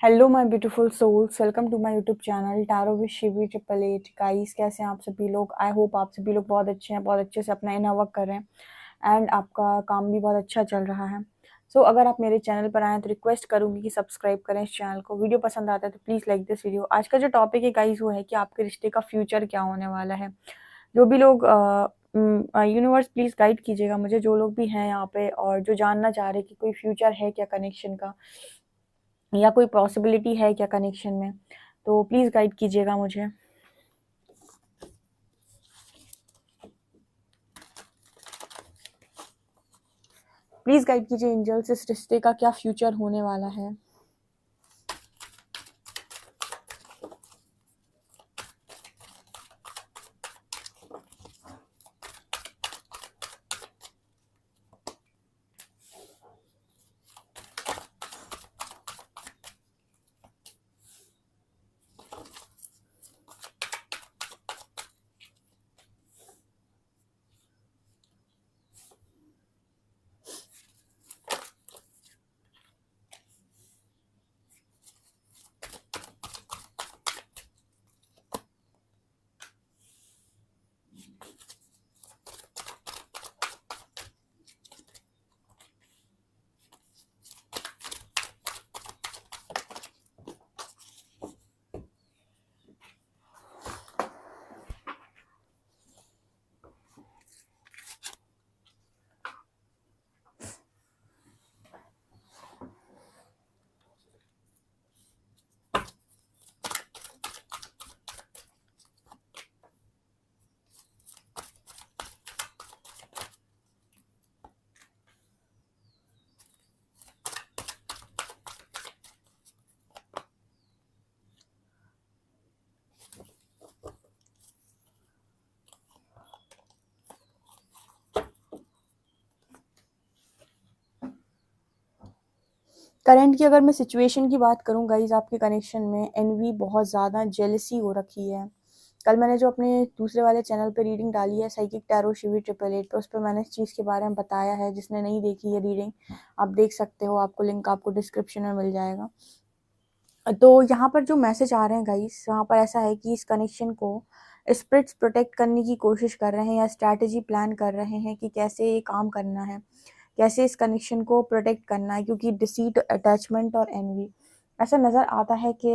Hello my beautiful souls, welcome to my YouTube channel tarot with Shivi 888। Guys, कैसे हैं आप सभी लोग? आई होप आप सभी लोग बहुत अच्छे हैं, बहुत अच्छे से अपना इनर वर्क कर रहे हैं एंड आपका काम भी बहुत अच्छा चल रहा है। अगर आप मेरे चैनल पर आए तो रिक्वेस्ट करूंगी कि सब्सक्राइब करें इस चैनल को। वीडियो पसंद आता है तो प्लीज़ लाइक दिस वीडियो। आज का जो टॉपिक है गाइस वो है कि आपके रिश्ते का फ्यूचर क्या होने वाला है। जो भी लोग यूनिवर्स प्लीज़ गाइड कीजिएगा मुझे, जो लोग भी हैं यहाँ पे और जो जानना चाह रहे हैं कि कोई फ्यूचर है क्या कनेक्शन का, या कोई पॉसिबिलिटी है क्या कनेक्शन में, तो प्लीज़ गाइड कीजिएगा मुझे। प्लीज़ गाइड कीजिए एंजल्स, इस रिश्ते का क्या फ्यूचर होने वाला है। करंट की अगर मैं सिचुएशन की बात करूं गाइज, आपके कनेक्शन में एनवी, बहुत ज़्यादा जेलसी हो रखी है। कल मैंने जो अपने दूसरे वाले चैनल पे रीडिंग डाली है साइकिक टैरो शिवी 888 पे, उस पर मैंने इस चीज़ के बारे में बताया है। जिसने नहीं देखी है रीडिंग, आप देख सकते हो, आपको लिंक आपको डिस्क्रिप्शन में मिल जाएगा। तो यहाँ पर जो मैसेज आ रहे हैं गाइस, यहाँ पर ऐसा है कि इस कनेक्शन को स्पिरिट्स प्रोटेक्ट करने की कोशिश कर रहे हैं या स्ट्रैटेजी प्लान कर रहे हैं कि कैसे ये काम करना है, कैसे इस कनेक्शन को प्रोटेक्ट करना है। क्योंकि डिसीट, अटैचमेंट और एनवी, ऐसा नज़र आता है कि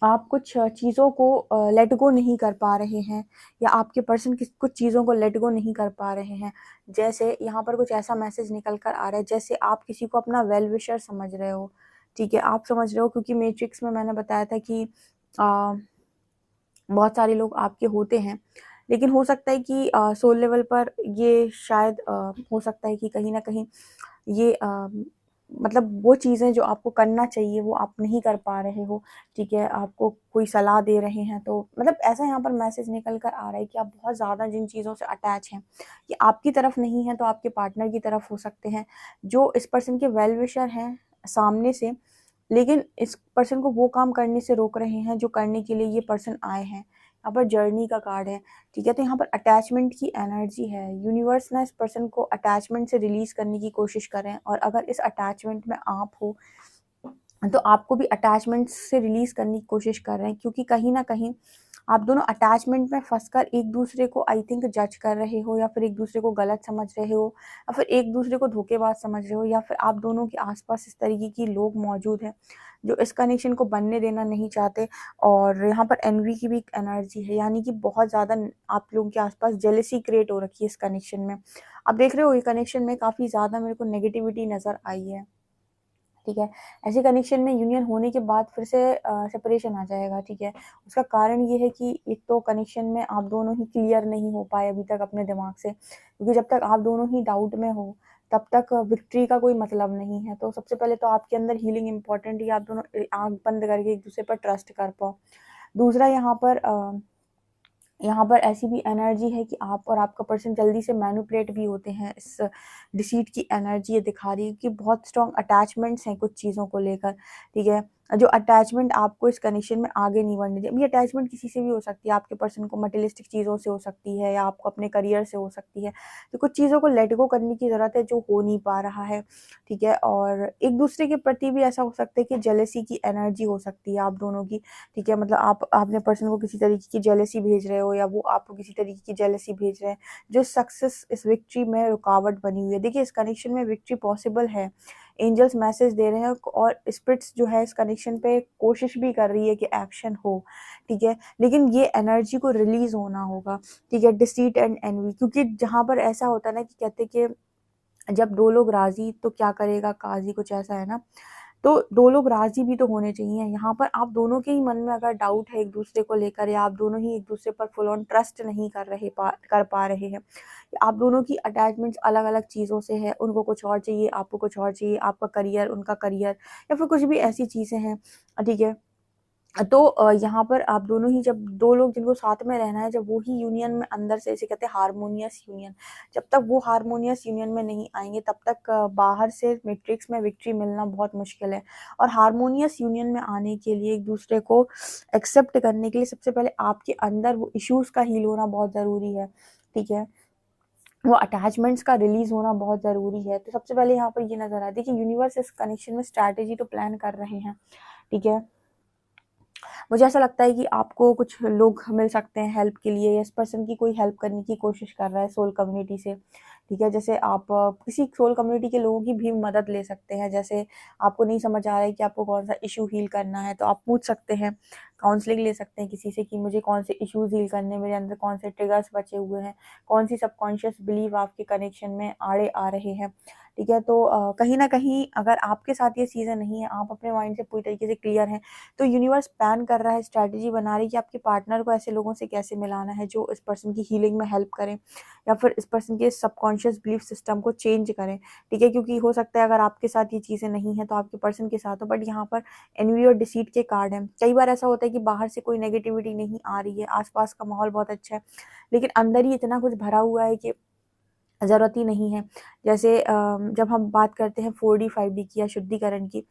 आप कुछ चीज़ों को लेट गो नहीं कर पा रहे हैं, या आपके पर्सन कुछ चीज़ों को लेट गो नहीं कर पा रहे हैं। जैसे यहाँ पर कुछ ऐसा मैसेज निकल कर आ रहा है जैसे आप किसी को अपना वेल विशर समझ रहे हो। ठीक है, आप समझ रहे हो, क्योंकि मैट्रिक्स में मैंने बताया था कि बहुत सारे लोग आपके होते हैं, लेकिन हो सकता है कि सोल लेवल पर ये शायद हो सकता है कि कहीं ना कहीं ये मतलब वो चीज़ें जो आपको करना चाहिए वो आप नहीं कर पा रहे हो। ठीक है, आपको कोई सलाह दे रहे हैं, तो मतलब ऐसा यहाँ पर मैसेज निकल कर आ रहा है कि आप बहुत ज़्यादा जिन चीज़ों से अटैच हैं, कि आपकी तरफ नहीं है तो आपके पार्टनर की तरफ हो सकते हैं, जो इस पर्सन के वेल विशर हैं सामने से, लेकिन इस पर्सन को वो काम करने से रोक रहे हैं जो करने के लिए ये पर्सन आए हैं। यहाँ पर जर्नी का कार्ड है। ठीक है, तो यहाँ पर अटैचमेंट की एनर्जी है। यूनिवर्स ना इस पर्सन को अटैचमेंट से रिलीज करने की कोशिश करें, और अगर इस अटैचमेंट में आप हो तो आपको भी अटैचमेंट से रिलीज करने की कोशिश कर रहे हैं, क्योंकि कहीं ना कहीं आप दोनों अटैचमेंट में फंसकर एक दूसरे को आई थिंक जज कर रहे हो, या फिर एक दूसरे को गलत समझ रहे हो, या फिर एक दूसरे को धोखेबाज समझ रहे हो, या फिर आप दोनों के आसपास इस तरीके की लोग मौजूद हैं जो इस कनेक्शन को बनने देना नहीं चाहते। और यहाँ पर एनवी की भी एक एनर्जी है, यानी कि बहुत ज़्यादा आप लोगों के आसपास जेलसी क्रिएट हो रखी है इस कनेक्शन में। आप देख रहे हो, ये कनेक्शन में काफ़ी ज़्यादा मेरे को नेगेटिविटी नज़र आई है। ठीक है, ऐसे कनेक्शन में यूनियन होने के बाद फिर से सेपरेशन आ जाएगा। ठीक है, उसका कारण ये है कि एक तो कनेक्शन में आप दोनों ही क्लियर नहीं हो पाए अभी तक अपने दिमाग से, क्योंकि जब तक आप दोनों ही डाउट में हो तब तक विक्ट्री का कोई मतलब नहीं है। तो सबसे पहले तो आपके अंदर हीलिंग इंपॉर्टेंट है, आप दोनों आंख बंद करके एक दूसरे पर ट्रस्ट कर पाओ। दूसरा, यहाँ पर ऐसी भी एनर्जी है कि आप और आपका पर्सन जल्दी से मैनिपुलेट भी होते हैं। इस डिसीट की एनर्जी ये दिखा रही है कि बहुत स्ट्रॉन्ग अटैचमेंट्स हैं कुछ चीज़ों को लेकर। ठीक है, जो अटैचमेंट आपको इस कनेक्शन में आगे नहीं बढ़ने देगी। ये अटैचमेंट किसी से भी हो सकती है, आपके पर्सन को मटेरियलिस्टिक चीज़ों से हो सकती है या आपको अपने करियर से हो सकती है। तो कुछ चीज़ों को लेट गो करने की ज़रूरत है जो हो नहीं पा रहा है, ठीक है। और एक दूसरे के प्रति भी ऐसा हो सकता है कि जेलेसी की एनर्जी हो सकती है आप दोनों की, ठीक है। मतलब आप अपने पर्सन को किसी तरीके की जेलेसी भेज रहे हो या वो आपको किसी तरीके की जेलेसी भेज रहे हैं, जो सक्सेस इस विक्ट्री में रुकावट बनी हुई है। देखिए इस कनेक्शन में विक्ट्री पॉसिबल है, एंजल्स मैसेज दे रहे हैं और स्पिरिट्स जो है इस कनेक्शन पे कोशिश भी कर रही है कि एक्शन हो, ठीक है। लेकिन ये एनर्जी को रिलीज होना होगा, ठीक है, डिसीट एंड एनवी। क्योंकि जहां पर ऐसा होता है ना कि कहते कि जब दो लोग राजी तो क्या करेगा काजी, कुछ ऐसा है ना। तो दो लोग राजी भी तो होने चाहिए। यहाँ पर आप दोनों के ही मन में अगर डाउट है एक दूसरे को लेकर, या आप दोनों ही एक दूसरे पर फुल ऑन ट्रस्ट नहीं कर पा रहे हैं, आप दोनों की अटैचमेंट्स अलग अलग चीज़ों से है, उनको कुछ और चाहिए, आपको कुछ और चाहिए, आपका करियर, उनका करियर, या फिर कुछ भी ऐसी चीज़ें हैं, ठीक है। तो यहाँ पर आप दोनों ही, जब दो लोग जिनको साथ में रहना है, जब वो ही यूनियन में अंदर से, इसे कहते हैं हारमोनियस यूनियन, जब तक वो हारमोनियस यूनियन में नहीं आएंगे तब तक बाहर से मैट्रिक्स में विक्ट्री मिलना बहुत मुश्किल है। और हारमोनियस यूनियन में आने के लिए, एक दूसरे को एक्सेप्ट करने के लिए, सबसे पहले आपके अंदर वो इश्यूज का हील होना बहुत ज़रूरी है, ठीक है। वो अटैचमेंट्स का रिलीज होना बहुत ज़रूरी है। तो सबसे पहले यहाँ पर ये नज़र आता है कि यूनिवर्स इस कनेक्शन में स्ट्रैटेजी तो प्लान कर रहे हैं, ठीक है। मुझे ऐसा लगता है कि आपको कुछ लोग मिल सकते हैं हेल्प के लिए, इस पर्सन की कोई हेल्प करने की कोशिश कर रहा है सोल कम्युनिटी से, ठीक है। जैसे आप किसी सोल कम्युनिटी के लोगों की भी मदद ले सकते हैं। जैसे आपको नहीं समझ आ रहा है कि आपको कौन सा इशू हील करना है, तो आप पूछ सकते हैं, काउंसलिंग ले सकते हैं किसी से कि मुझे कौन से इश्यूज हील करने, मेरे अंदर कौन से ट्रिगर्स बचे हुए हैं, कौन सी सबकॉन्शियस बिलीव आपके कनेक्शन में आड़े आ रहे हैं, ठीक है। तो कहीं ना कहीं अगर आपके साथ ये चीज़ें नहीं है, आप अपने माइंड से पूरी तरीके से क्लियर हैं, तो यूनिवर्स प्लान कर रहा है, स्ट्रैटेजी बना रही है कि आपके पार्टनर को ऐसे लोगों से कैसे मिलाना है जो इस पर्सन की हीलिंग में हेल्प करें, या फिर इस पर्सन के सबकॉन्शियस बिलीफ सिस्टम को चेंज करें, ठीक है। क्योंकि हो सकता है अगर आपके साथ ये चीज़ें नहीं है तो आपके पर्सन के साथ हो, बट यहाँ पर एनवी और डिसीट के कार्ड हैं। कई बार ऐसा होता है कि बाहर से कोई नेगेटिविटी नहीं आ रही है, आसपास का माहौल बहुत अच्छा है, लेकिन अंदर ही इतना कुछ भरा हुआ है कि ज़रूरत ही नहीं है। जैसे जब हम बात करते हैं 4D 5D की या शुद्धिकरण की,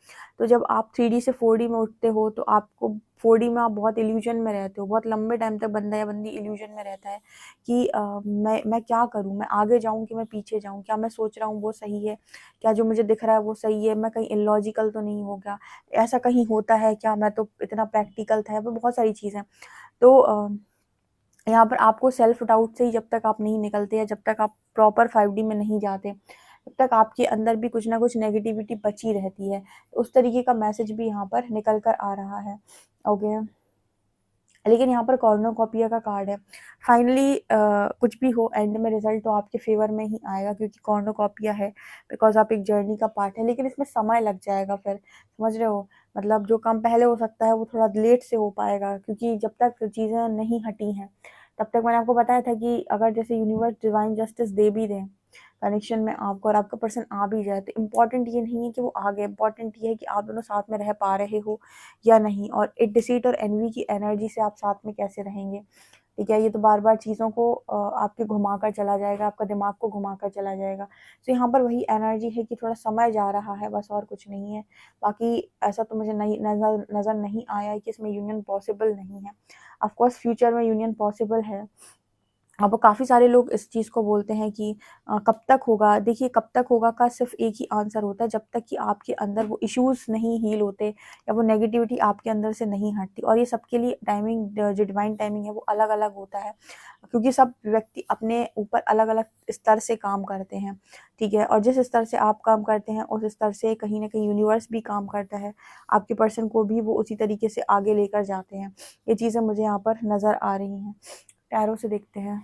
तो जब आप 3D से 4D में उठते हो तो आपको 4D में आप बहुत इल्यूजन में रहते हो, बहुत लंबे टाइम तक बंदा या बंदी इल्यूजन में रहता है कि मैं क्या करूँ, मैं आगे जाऊँ कि मैं पीछे जाऊँ, क्या मैं सोच रहा हूँ वो सही है, क्या जो मुझे दिख रहा है वो सही है, मैं कहीं इलॉजिकल तो नहीं हो गया, ऐसा कहीं होता है क्या, मैं तो इतना प्रैक्टिकल था, वो बहुत सारी चीज़ें। तो यहाँ पर आपको सेल्फ डाउट से ही जब तक आप नहीं निकलते, या जब तक आप प्रॉपर 5D में नहीं जाते, तब तक आपके अंदर भी कुछ ना कुछ नेगेटिविटी बची रहती है। उस तरीके का मैसेज भी यहाँ पर निकल कर आ रहा है, ओके। लेकिन यहाँ पर कॉर्नोकॉपिया का कार्ड है। फाइनली कुछ भी हो, एंड में रिजल्ट तो आपके फेवर में ही आएगा, क्योंकि कॉर्नोकॉपिया है, बिकॉज आप एक जर्नी का पार्ट है। लेकिन इसमें समय लग जाएगा, फिर समझ रहे हो, मतलब जो काम पहले हो सकता है वो थोड़ा लेट से हो पाएगा, क्योंकि जब तक चीज़ें नहीं हटी हैं तब तक, मैंने आपको बताया था कि अगर जैसे यूनिवर्स डिवाइन जस्टिस दे भी दें कनेक्शन में आपको, और आपका पर्सन आ भी जाए, तो इम्पॉर्टेंट ये नहीं है कि वो आ गए, इम्पॉर्टेंट ये है कि आप दोनों साथ में रह पा रहे हो या नहीं, और एक डिसीट और एनवी की एनर्जी से आप साथ में कैसे रहेंगे, ठीक है। ये तो बार बार चीज़ों को आपके घुमा कर चला जाएगा, आपका दिमाग को घुमा कर चला जाएगा। तो यहाँ पर वही एनर्जी है कि थोड़ा समय जा रहा है, बस, और कुछ नहीं है। बाकी ऐसा तो मुझे नहीं नज़र नहीं आया कि इसमें यूनियन पॉसिबल नहीं है। ऑफकोर्स फ्यूचर में यूनियन पॉसिबल है। अब काफ़ी सारे लोग इस चीज़ को बोलते हैं कि कब तक होगा। देखिए कब तक होगा का सिर्फ एक ही आंसर होता है, जब तक कि आपके अंदर वो इश्यूज़ नहीं हील होते, या वो नेगेटिविटी आपके अंदर से नहीं हटती। और ये सबके लिए टाइमिंग, जो डिवाइन टाइमिंग है वो अलग अलग होता है, क्योंकि सब व्यक्ति अपने ऊपर अलग अलग स्तर से काम करते हैं, ठीक है। और जिस स्तर से आप काम करते हैं उस स्तर से कहीं ना कहीं यूनिवर्स भी काम करता है, आपके पर्सन को भी वो उसी तरीके से आगे लेकर जाते हैं। ये चीज़ें मुझे यहाँ पर नज़र आ रही हैं। टैरो से देखते हैं।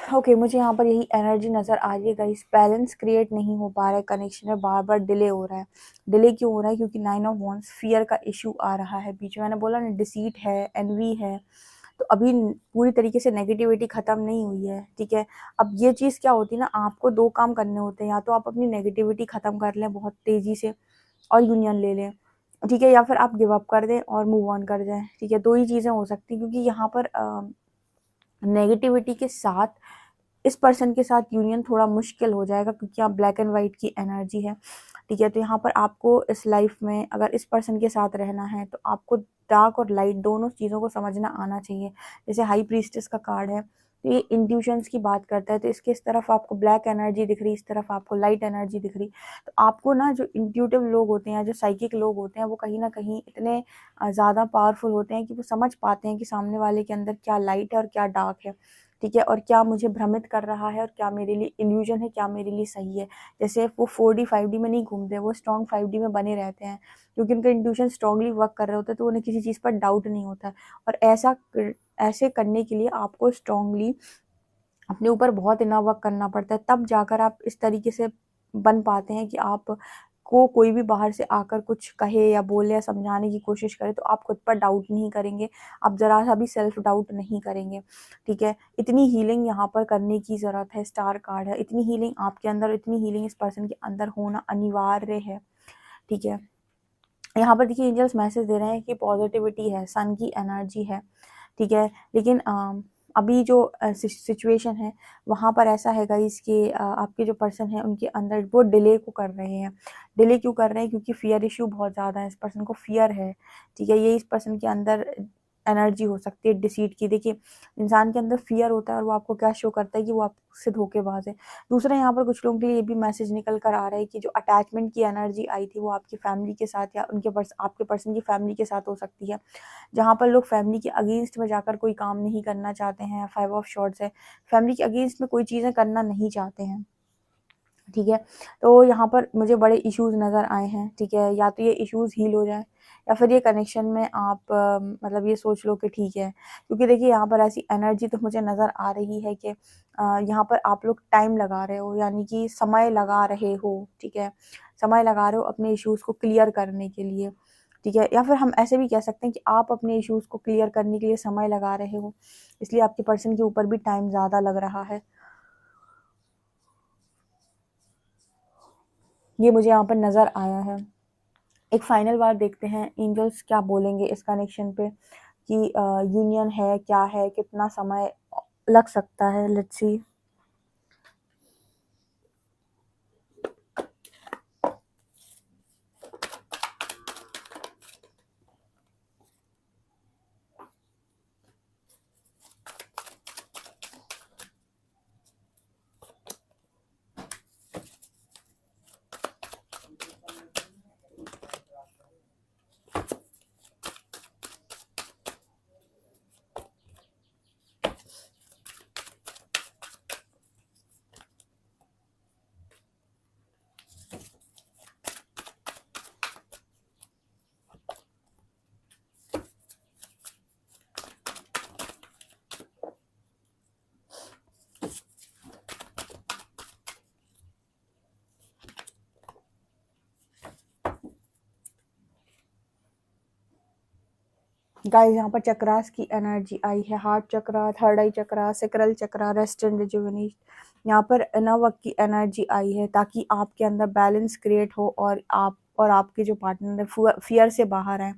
ओके मुझे यहाँ पर यही एनर्जी नज़र आ रही है गाइस, बैलेंस क्रिएट नहीं हो पा रहा है कनेक्शन में, बार बार डिले हो रहा है। डिले क्यों हो रहा है? क्योंकि 9 ऑफ वॉन्ड्स फियर का इशू आ रहा है बीच में। मैंने बोला ना, डिसीट है, एनवी है, तो अभी पूरी तरीके से नेगेटिविटी ख़त्म नहीं हुई है, ठीक है। अब ये चीज़ क्या होती है ना, आपको 2 काम करने होते हैं, या तो आप अपनी नेगेटिविटी ख़त्म कर लें बहुत तेज़ी से और यूनियन ले लें, ठीक है, या फिर आप गिव अप कर दें और मूव ऑन कर जाएँ, ठीक है। 2 ही चीज़ें हो सकती हैं, क्योंकि यहाँ पर नेगेटिविटी के साथ इस पर्सन के साथ यूनियन थोड़ा मुश्किल हो जाएगा, क्योंकि यहाँ ब्लैक एंड वाइट की एनर्जी है, ठीक है। तो यहाँ पर आपको इस लाइफ में अगर इस पर्सन के साथ रहना है तो आपको डार्क और लाइट दोनों चीज़ों को समझना आना चाहिए। जैसे हाई प्रीस्टेस का कार्ड है, तो ये इंट्यूशंस की बात करता है, तो इसके इस तरफ आपको ब्लैक एनर्जी दिख रही, इस तरफ आपको लाइट एनर्जी दिख रही। तो आपको ना, जो इंट्यूटिव लोग होते हैं, जो साइकिक लोग होते हैं, वो कहीं ना कहीं इतने ज़्यादा पावरफुल होते हैं कि वो समझ पाते हैं कि सामने वाले के अंदर क्या लाइट है और क्या डार्क है, ठीक है, और क्या मुझे भ्रमित कर रहा है और क्या मेरे लिए इल्यूजन है, क्या मेरे लिए सही है। जैसे वो 4D 5D में नहीं घूमते, वो स्ट्रॉन्ग 5D में बने रहते हैं, क्योंकि उनका इंट्यूशन स्ट्रांगली वर्क कर रहे होते हैं, तो उन्हें किसी चीज़ पर डाउट नहीं होता है। और ऐसे करने के लिए आपको स्ट्रांगली अपने ऊपर बहुत इनर वर्क करना पड़ता है, तब जाकर आप इस तरीके से बन पाते हैं कि आप को कोई भी बाहर से आकर कुछ कहे या बोले या समझाने की कोशिश करे तो आप खुद पर डाउट नहीं करेंगे, आप ज़रा सा भी सेल्फ डाउट नहीं करेंगे, ठीक है। इतनी हीलिंग यहाँ पर करने की ज़रूरत है, स्टार कार्ड है, इतनी हीलिंग आपके अंदर, इतनी हीलिंग इस पर्सन के अंदर होना अनिवार्य है, ठीक है। यहाँ पर देखिए एंजल्स मैसेज दे रहे हैं कि पॉजिटिविटी है, सन की एनर्जी है, ठीक है। लेकिन अभी जो सिचुएशन है वहाँ पर ऐसा है गाइस कि आपके जो पर्सन है उनके अंदर वो डिले को कर रहे हैं। डिले क्यों कर रहे हैं? क्योंकि फियर इशू बहुत ज़्यादा है, इस पर्सन को फियर है, ठीक है। ये इस पर्सन के अंदर एनर्जी हो सकती है डिसीट की। देखिए, इंसान के अंदर फियर होता है और वो आपको क्या शो करता है कि वो आपसे धोखेबाज है। दूसरा, यहाँ पर कुछ लोगों के लिए ये भी मैसेज निकल कर आ रहा है कि जो अटैचमेंट की एनर्जी आई थी वो आपकी फैमिली के साथ या आपके पर्सन की फैमिली के साथ हो सकती है, जहाँ पर लोग फैमिली के अगेंस्ट में जाकर कोई काम नहीं करना चाहते हैं। 5 ऑफ शॉर्ट्स है, फैमिली के अगेंस्ट में कोई चीज़ें करना नहीं चाहते हैं, ठीक है। तो यहाँ पर मुझे बड़े इश्यूज़ नज़र आए हैं, ठीक है। या तो ये इश्यूज़ हील हो जाए, या फिर ये कनेक्शन में आप मतलब ये सोच लो कि ठीक है, क्योंकि देखिए यहाँ पर ऐसी एनर्जी तो मुझे नज़र आ रही है कि यहाँ पर आप लोग टाइम लगा रहे हो, यानी कि समय लगा रहे हो, ठीक है। समय लगा रहे हो अपने इश्यूज़ को क्लियर करने के लिए, ठीक है। या फिर हम ऐसे भी कह सकते हैं कि आप अपने इश्यूज़ को क्लियर करने के लिए समय लगा रहे हो, इसलिए आपके पर्सन के ऊपर भी टाइम ज़्यादा लग रहा है। ये मुझे यहाँ पर नज़र आया है। एक फाइनल बार देखते हैं एंजल्स क्या बोलेंगे इस कनेक्शन पे, कि यूनियन है, क्या है, कितना समय लग सकता है। Let's see. गाइस, यहाँ पर चक्रास की एनर्जी आई है, heart chakra, third I chakra, sacral chakra, rest and rejuvenate. यहाँ पर नवक की एनर्जी आई है, ताकि आपके अंदर बैलेंस क्रिएट हो और आप और आपके जो पार्टनर है फियर से बाहर आए।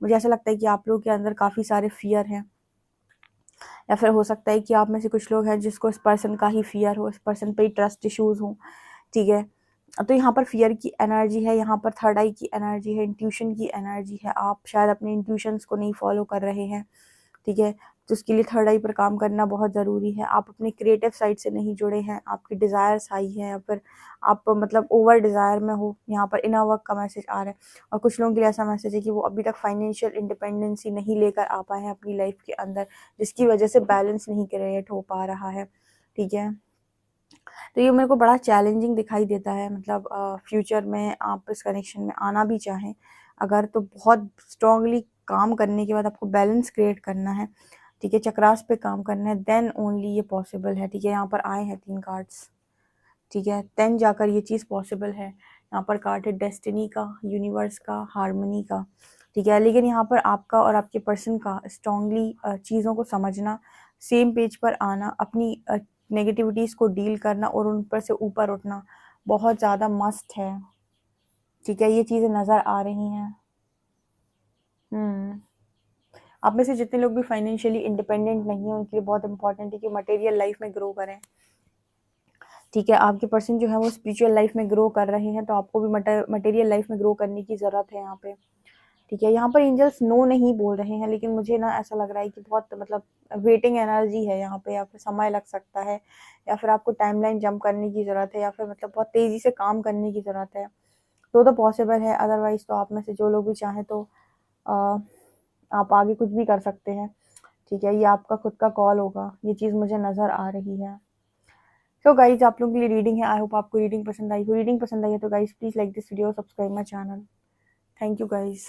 मुझे ऐसा लगता है कि आप लोगों के अंदर काफ़ी सारे फियर हैं, या फिर हो सकता है कि आप में से कुछ लोग हैं जिसको इस पर्सन का ही फियर हो, इस पर्सन पे ही ट्रस्ट इश्यूज हो, ठीक है। तो यहाँ पर फियर की एनर्जी है, यहाँ पर थर्ड आई की एनर्जी है, इंट्यूशन की एनर्जी है। आप शायद अपने इंट्यूशंस को नहीं फॉलो कर रहे हैं, ठीक है। तो उसके लिए थर्ड आई पर काम करना बहुत ज़रूरी है। आप अपने क्रिएटिव साइड से नहीं जुड़े हैं, आपकी डिज़ायर्स हाई हैं, या फिर आप मतलब ओवर डिज़ायर में हो। यहाँ पर इनर वर्क का मैसेज आ रहा है। और कुछ लोगों के लिए ऐसा मैसेज है कि वो अभी तक फाइनेंशियल इंडिपेंडेंसी नहीं लेकर आ पाए हैं अपनी लाइफ के अंदर, जिसकी वजह से बैलेंस नहीं क्रिएट हो पा रहा है, ठीक है। तो ये मेरे को बड़ा चैलेंजिंग दिखाई देता है। मतलब फ्यूचर में आप इस कनेक्शन में आना भी चाहें अगर, तो बहुत स्ट्रांगली काम करने के बाद आपको बैलेंस क्रिएट करना है, ठीक है, चक्रास पे काम करना है, देन ओनली ये पॉसिबल है। ठीक है, यहाँ पर आए हैं 3 कार्ड्स। ठीक है, देन जाकर ये चीज़ पॉसिबल है। यहाँ पर कार्ड है डेस्टिनी का, यूनिवर्स का, हार्मनी का। ठीक है, लेकिन यहाँ पर आपका और आपके पर्सन का स्ट्रांगली चीज़ों को समझना, सेम पेज पर आना, अपनी नेगेटिविटीज़ को डील करना और उन पर से ऊपर उठना बहुत ज़्यादा मस्ट है। ठीक है, ये चीज़ें नज़र आ रही हैं। आप में से जितने लोग भी फाइनेंशियली इंडिपेंडेंट नहीं है उनके लिए बहुत इंपॉर्टेंट है कि मटेरियल लाइफ में ग्रो करें। ठीक है, आपके पर्सन जो है वो स्पिरिचुअल लाइफ में ग्रो कर रहे हैं, तो आपको भी मटेरियल लाइफ में ग्रो करने की ज़रूरत है यहाँ पे। ठीक है, यहाँ पर एंजल्स नो नहीं बोल रहे हैं, लेकिन मुझे ना ऐसा लग रहा है कि बहुत मतलब वेटिंग एनर्जी है यहाँ पे, या फिर समय लग सकता है, या फिर आपको टाइमलाइन जंप करने की ज़रूरत है, या फिर मतलब बहुत तेज़ी से काम करने की ज़रूरत है, तो पॉसिबल है। अदरवाइज तो आप में से जो लोग भी चाहें तो आप आगे कुछ भी कर सकते हैं। ठीक है, ये आपका खुद का कॉल होगा, ये चीज़ मुझे नज़र आ रही है। तो गाइज आप लोगों के लिए रीडिंग है। आई होप आपको रीडिंग पसंद आई हो। रीडिंग पसंद आई है तो guys please like this video, subscribe my channel. Thank you guys.